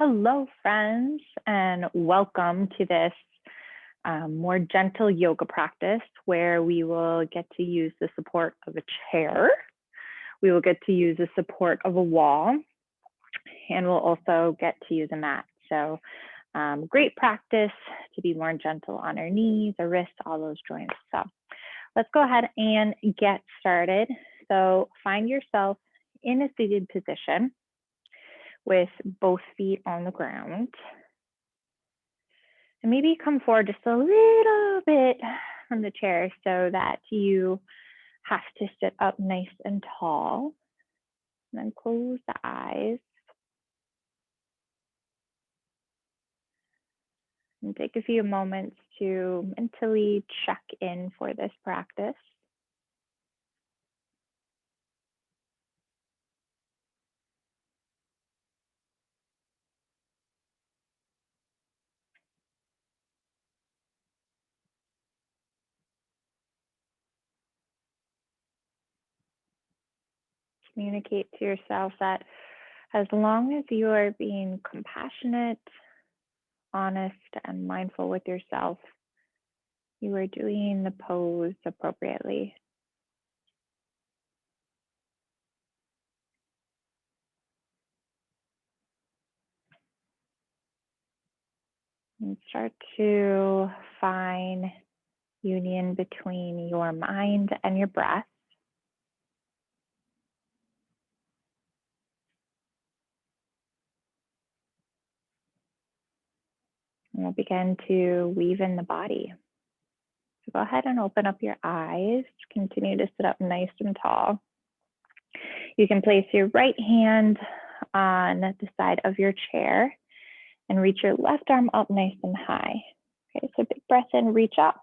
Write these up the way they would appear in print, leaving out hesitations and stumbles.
Hello, friends, and welcome to this more gentle yoga practice where we will get to use the support of a chair. We will get to use the support of a wall, and we'll also get to use a mat. So great practice to be more gentle on our knees, our wrists, all those joints. So let's go ahead and get started. So find yourself in a seated position with both feet on the ground. And maybe come forward just a little bit from the chair so that you have to sit up nice and tall. And then close the eyes. And take a few moments to mentally check in for this practice. Communicate to yourself that as long as you are being compassionate, honest, and mindful with yourself, you are doing the pose appropriately. And start to find union between your mind and your breath. And we'll begin to weave in the body. So go ahead and open up your eyes. Continue to sit up nice and tall. You can place your right hand on the side of your chair and reach your left arm up nice and high. Okay, so big breath in, reach up,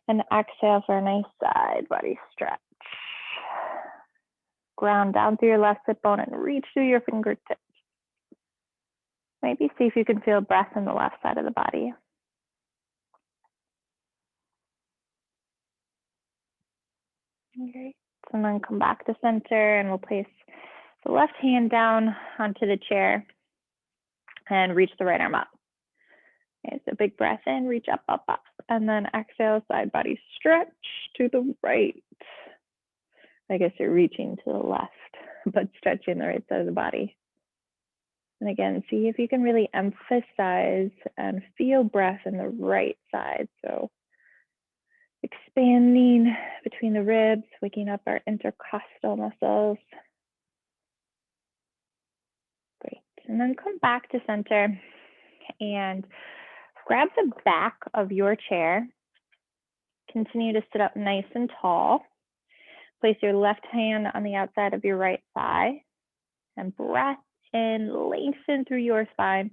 and exhale for a nice side body stretch. Ground down through your left sit bone and reach through your fingertips. Maybe see if you can feel breath in the left side of the body. Okay, and then come back to center and we'll place the left hand down onto the chair and reach the right arm up. Okay, so big breath in, reach up, up, up, and then exhale, side body stretch to the right. I guess you're reaching to the left, but stretching the right side of the body. And again, see if you can really emphasize and feel breath in the right side. So expanding between the ribs, waking up our intercostal muscles. Great. And then come back to center and grab the back of your chair. Continue to sit up nice and tall. Place your left hand on the outside of your right thigh and breath in, lengthen through your spine,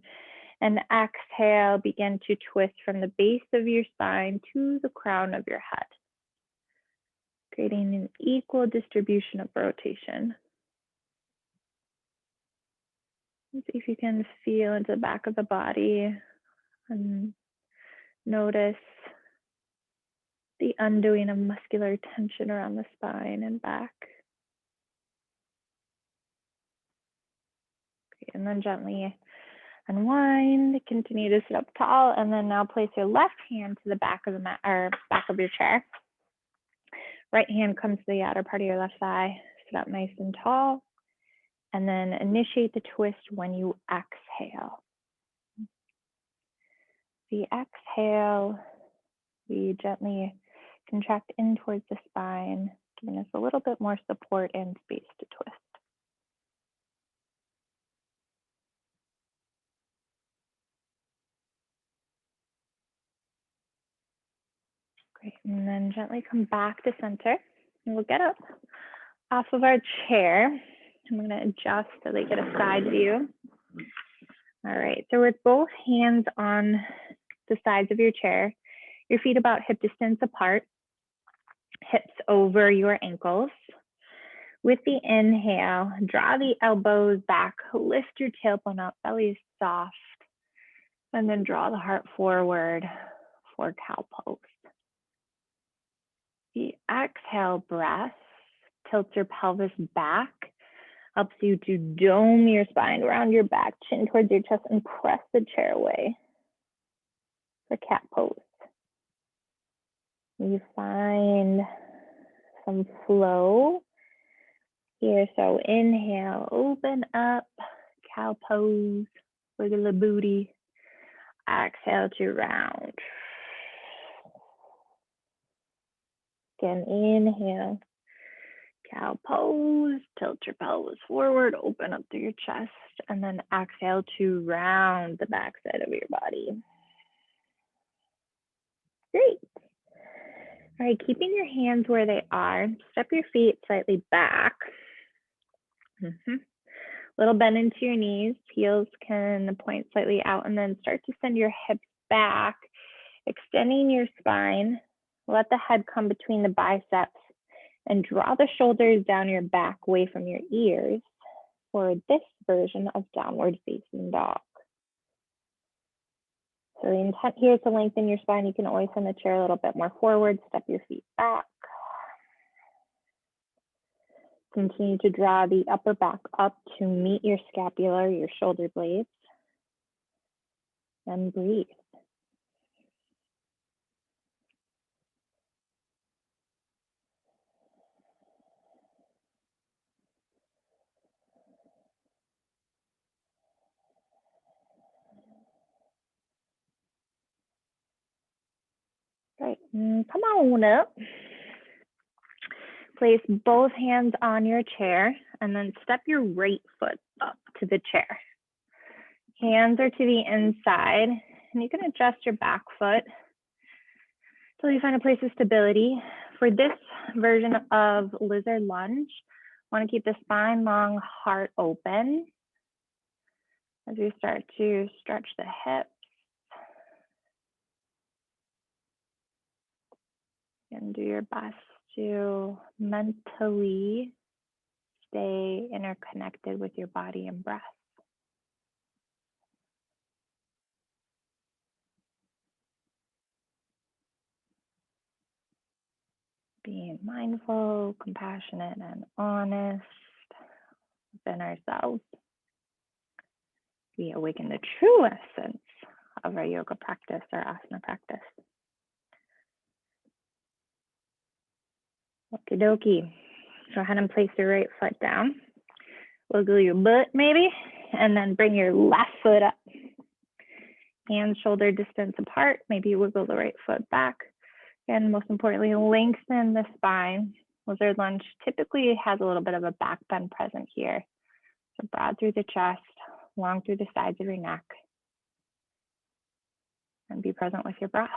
and exhale, begin to twist from the base of your spine to the crown of your head, creating an equal distribution of rotation. And see if you can feel into the back of the body and notice the undoing of muscular tension around the spine and back. And then gently unwind, continue to sit up tall, and then now place your left hand to the back of the mat or back of your chair. Right hand comes to the outer part of your left thigh, sit up nice and tall, and then initiate the twist when you exhale. The exhale, we gently contract in towards the spine, giving us a little bit more support and space to twist. Great, and then gently come back to center, and we'll get up off of our chair. I'm gonna adjust so they get a side view. All right, so with both hands on the sides of your chair, your feet about hip distance apart, hips over your ankles. With the inhale, draw the elbows back, lift your tailbone up, belly is soft, and then draw the heart forward for cow pose. The exhale breath tilts your pelvis back, Helps you to dome your spine, round your back, chin towards your chest, and press the chair away for cat pose. You find some flow here. So inhale, open up, cow pose, wiggle the booty. Exhale to round. Again, inhale, cow pose, tilt your pelvis forward, open up through your chest, and then exhale to round the backside of your body. Great. All right, keeping your hands where they are, step your feet slightly back. Little bend into your knees, heels can point slightly out, and then start to send your hips back, extending your spine. Let the head come between the biceps and draw the shoulders down your back away from your ears for this version of downward facing dog. So the intent here is to lengthen your spine. You can always send the chair a little bit more forward, step your feet back. Continue to draw the upper back up to meet your scapula, your shoulder blades, and breathe. Great, come on up. Place both hands on your chair and then step your right foot up to the chair. Hands are to the inside, and you can adjust your back foot until you find a place of stability. For this version of lizard lunge, want to keep the spine long, heart open. As we start to stretch the hips. And do your best to mentally stay interconnected with your body and breath. Being mindful, compassionate, and honest within ourselves. We awaken the true essence of our yoga practice, our asana practice. Okie dokie. Go ahead and place your right foot down. Wiggle your butt maybe, and then bring your left foot up. Hands shoulder distance apart. Maybe you wiggle the right foot back. And most importantly, lengthen the spine. Lizard lunge typically has a little bit of a back bend present here. So broad through the chest, long through the sides of your neck. And be present with your breath.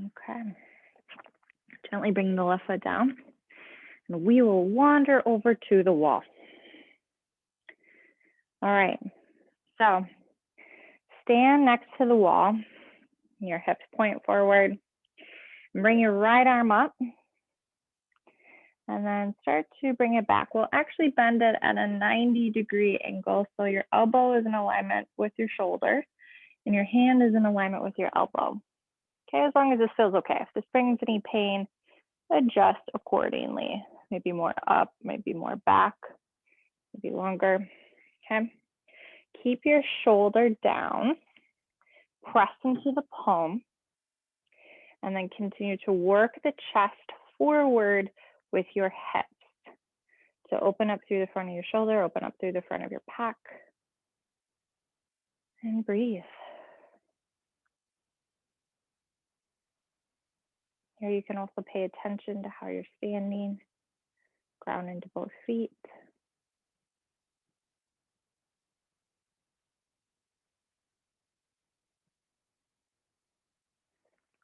Okay. Gently bring the left foot down. And we will wander over to the wall. All right. So stand next to the wall. Your hips point forward. Bring your right arm up. And then start to bring it back. We'll actually bend it at a 90-degree angle. So your elbow is in alignment with your shoulder and your hand is in alignment with your elbow. Okay, as long as this feels okay. If this brings any pain, adjust accordingly. Maybe more up, maybe more back, maybe longer. Okay. Keep your shoulder down, press into the palm, and then continue to work the chest forward with your hips. So open up through the front of your shoulder, open up through the front of your pack, and breathe. Here you can also pay attention to how you're standing, ground into both feet.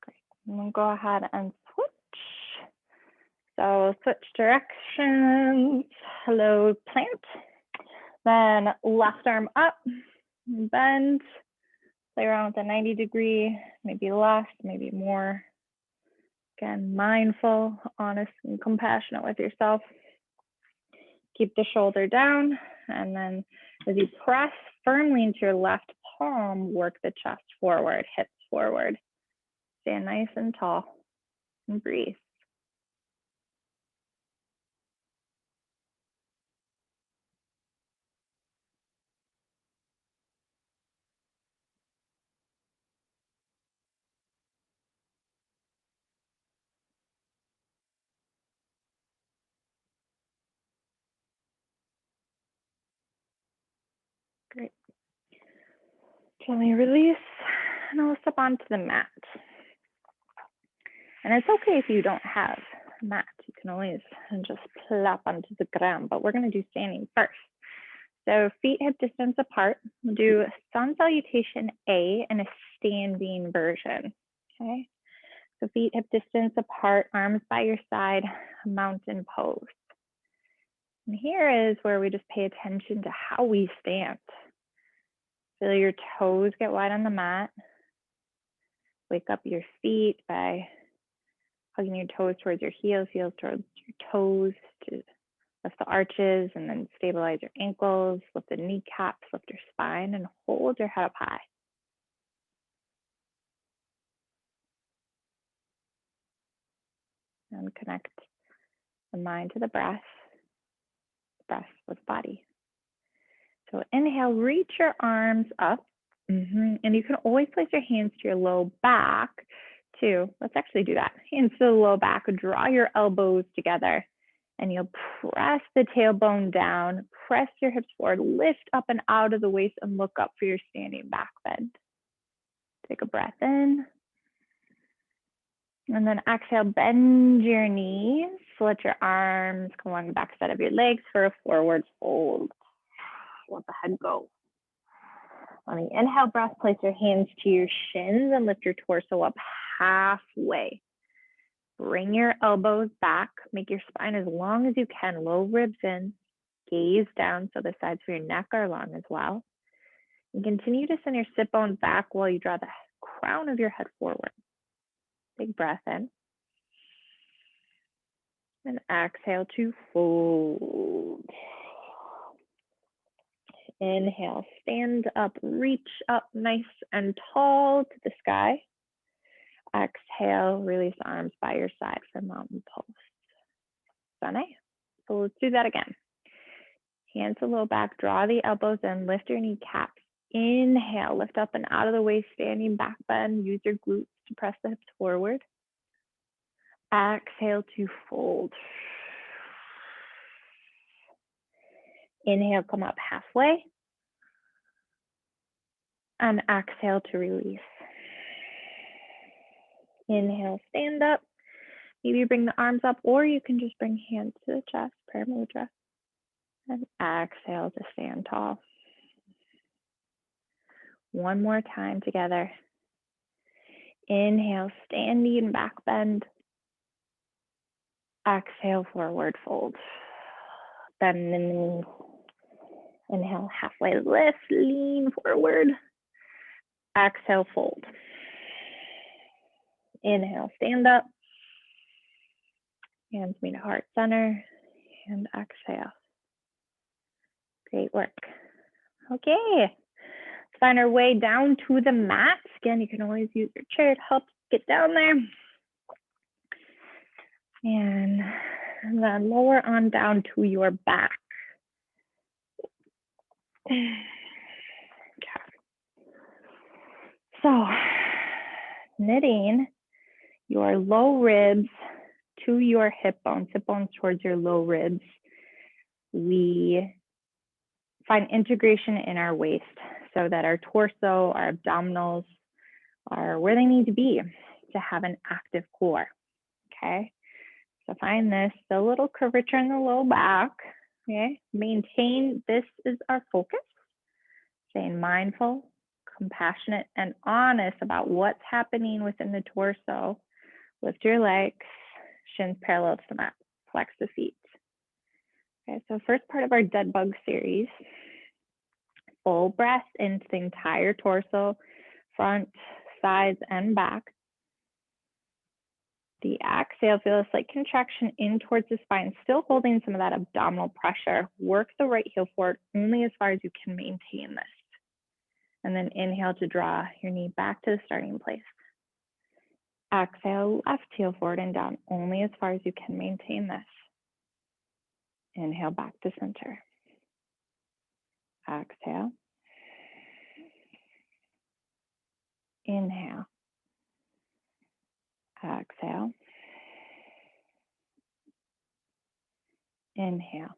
Great. And then go ahead and switch. So switch directions. Hello, plant. Then left arm up, bend, play around with a 90-degree, maybe less, maybe more. Again, mindful, honest, and compassionate with yourself. Keep the shoulder down, and then as you press firmly into your left palm, work the chest forward, hips forward. Stand nice and tall, and breathe. Great. Gently release, and I'll step onto the mat. And it's okay if you don't have a mat. You can always just plop onto the ground, but we're going to do standing first. So feet hip distance apart. We'll do sun salutation A and a standing version. Okay. So feet hip distance apart, arms by your side, mountain pose. And here is where we just pay attention to how we stand. Feel your toes get wide on the mat. Wake up your feet by hugging your toes towards your heels towards your toes, to lift the arches, and then stabilize your ankles, lift the kneecaps, lift your spine, and hold your head up high. And connect the mind to the breath with the body. So inhale, reach your arms up. And you can always place your hands to your low back too. Let's actually do that. Hands to the low back, draw your elbows together, and you'll press the tailbone down, press your hips forward, lift up and out of the waist, and look up for your standing back bend. Take a breath in. And then exhale, bend your knees, let your arms come along the back side of your legs for a forward fold. Let the head go. On the inhale breath, place your hands to your shins and lift your torso up halfway. Bring your elbows back, make your spine as long as you can, low ribs in, gaze down so the sides of your neck are long as well. And continue to send your sit bones back while you draw the crown of your head forward. Big breath in. And exhale to fold. Inhale, stand up, reach up nice and tall to the sky. Exhale, release arms by your side for mountain pose. Done. So let's do that again. Hands to low back, draw the elbows in, lift your kneecaps. Inhale, lift up and out of the waist, standing back bend. Use your glutes to press the hips forward. Exhale to fold. Inhale, come up halfway. And exhale to release. Inhale, stand up. Maybe bring the arms up, or you can just bring hands to the chest, prayer mudra. And exhale to stand tall. One more time together. Inhale, standing back bend. Exhale, forward fold. Bend in the knee. Inhale, halfway lift, lean forward. Exhale, fold. Inhale, stand up. Hands meet heart center. And exhale. Great work. Okay. Let's find our way down to the mat. Again, you can always use your chair to help get down there. And then lower on down to your back. Okay. So, knitting your low ribs to your hip bones towards your low ribs. We find integration in our waist so that our torso, our abdominals are where they need to be to have an active core. Okay. So find this, the little curvature in the low back. Okay. Maintain, this is our focus. Staying mindful, compassionate, and honest about what's happening within the torso. Lift your legs, shins parallel to the mat, flex the feet. Okay, so first part of our dead bug series full breath into the entire torso, front, sides, and back. The exhale, feel a slight contraction in towards the spine, still holding some of that abdominal pressure. Work the right heel forward only as far as you can maintain this. And then inhale to draw your knee back to the starting place. Exhale, left heel forward and down only as far as you can maintain this. Inhale back to center. Exhale. Inhale. Exhale. Inhale.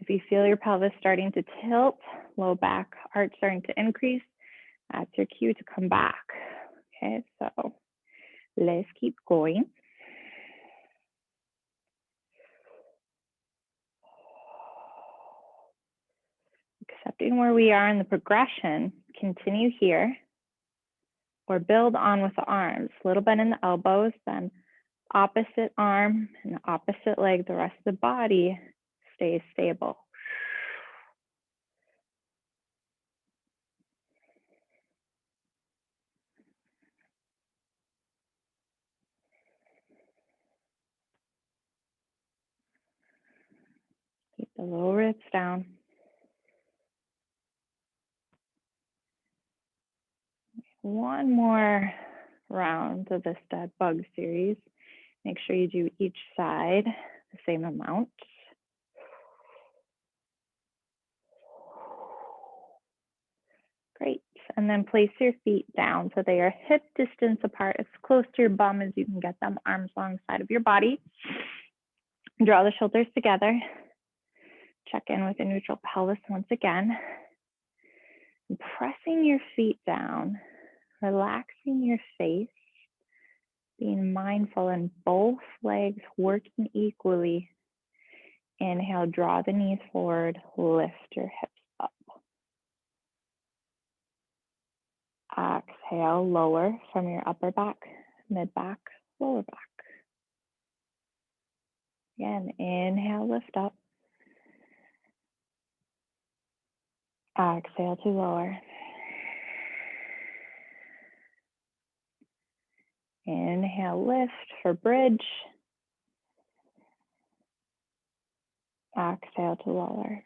If you feel your pelvis starting to tilt, low back arch starting to increase, that's your cue to come back. Okay, so let's keep going. Accepting where we are in the progression, continue here or build on with the arms. A little bit in the elbows, then opposite arm and opposite leg, the rest of the body stays stable. Keep the lower ribs down. One more round of this dead bug series. Make sure you do each side the same amount. Great. And then place your feet down so they are hip distance apart, as close to your bum as you can get them, arms alongside of your body. Draw the shoulders together. Check in with a neutral pelvis once again. And pressing your feet down, relaxing your face, being mindful in both legs working equally. Inhale, draw the knees forward, lift your hips up. Exhale, lower from your upper back, mid back, lower back. Again, inhale, lift up. Exhale to lower. Inhale, lift for bridge. Exhale to lower.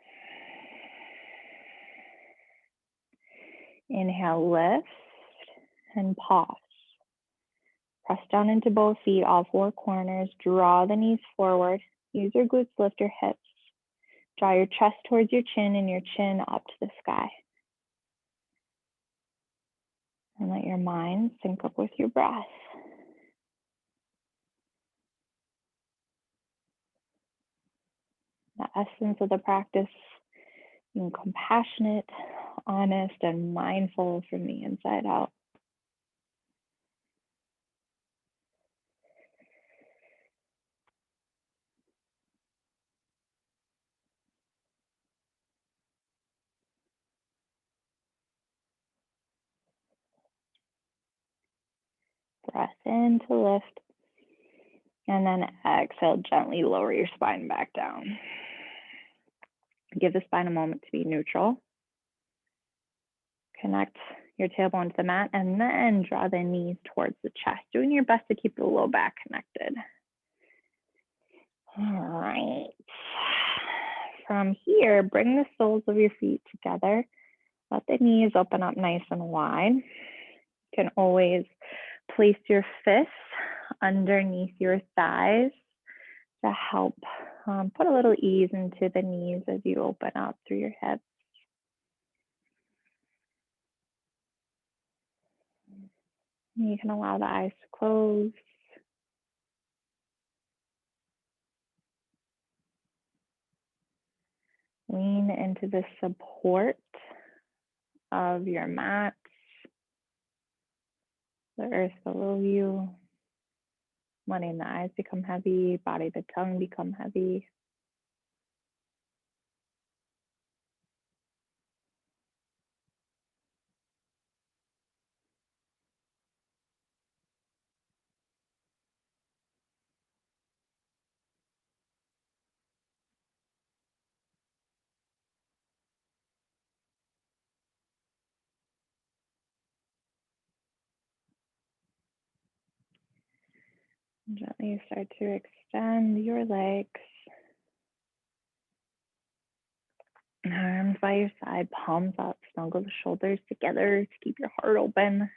Inhale, lift and pause. Press down into both feet, all four corners. Draw the knees forward. Use your glutes, lift your hips. Draw your chest towards your chin and your chin up to the sky. And let your mind sync up with your breath. The essence of the practice, being compassionate, honest, and mindful from the inside out. Breath in to lift. And then exhale, gently lower your spine back down. Give the spine a moment to be neutral. Connect your tailbone to the mat and then draw the knees towards the chest, doing your best to keep the low back connected. All right. From here, bring the soles of your feet together. Let the knees open up nice and wide. You can always place your fists underneath your thighs to help put a little ease into the knees as you open up through your hips. You can allow the eyes to close. Lean into the support of your mat, the earth below you, letting the eyes become heavy, body, the tongue become heavy. Gently start to extend your legs. Arms by your side, palms up, snuggle the shoulders together to keep your heart open.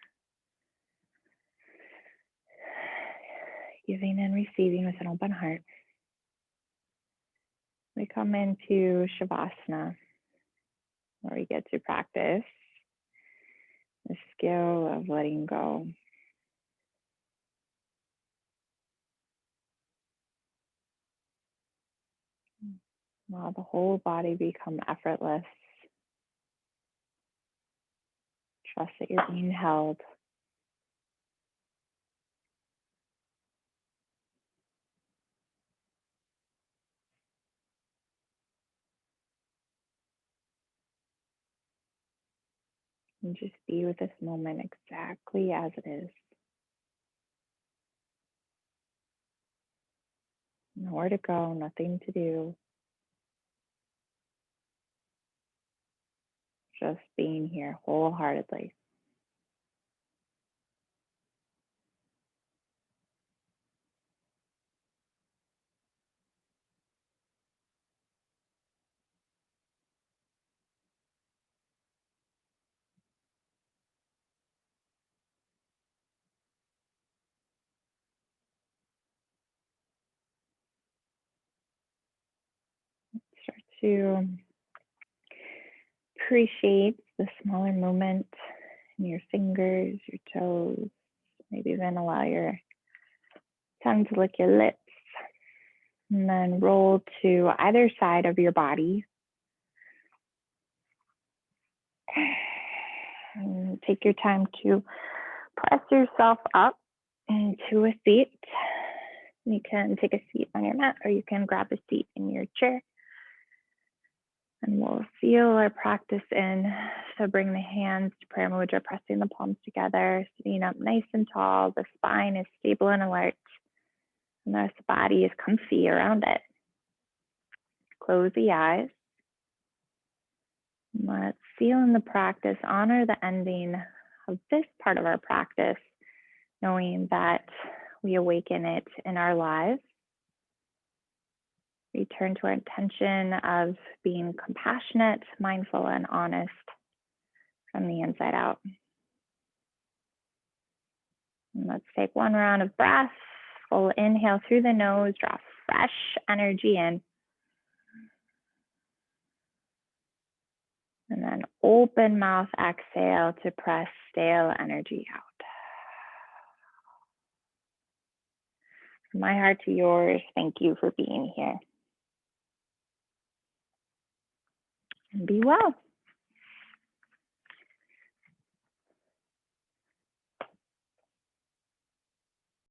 Giving and receiving with an open heart. We come into Shavasana, where we get to practice the skill of letting go. Allow the whole body become effortless. Trust that you're being held. And just be with this moment exactly as it is. Nowhere to go, nothing to do. Just being here wholeheartedly. Start to appreciate the smaller movement in your fingers, your toes. Maybe even allow your tongue to lick your lips. And then roll to either side of your body. And take your time to press yourself up into a seat. You can take a seat on your mat or you can grab a seat in your chair. And we'll seal our practice in. So bring the hands to prayer mudra, pressing the palms together, sitting up nice and tall. The spine is stable and alert. And the body is comfy around it. Close the eyes. Let's seal in the practice, honor the ending of this part of our practice, knowing that we awaken it in our lives. Return to our intention of being compassionate, mindful, and honest from the inside out. And let's take one round of breath. Full inhale through the nose, draw fresh energy in. And then open mouth exhale to press stale energy out. From my heart to yours, thank you for being here. And be well.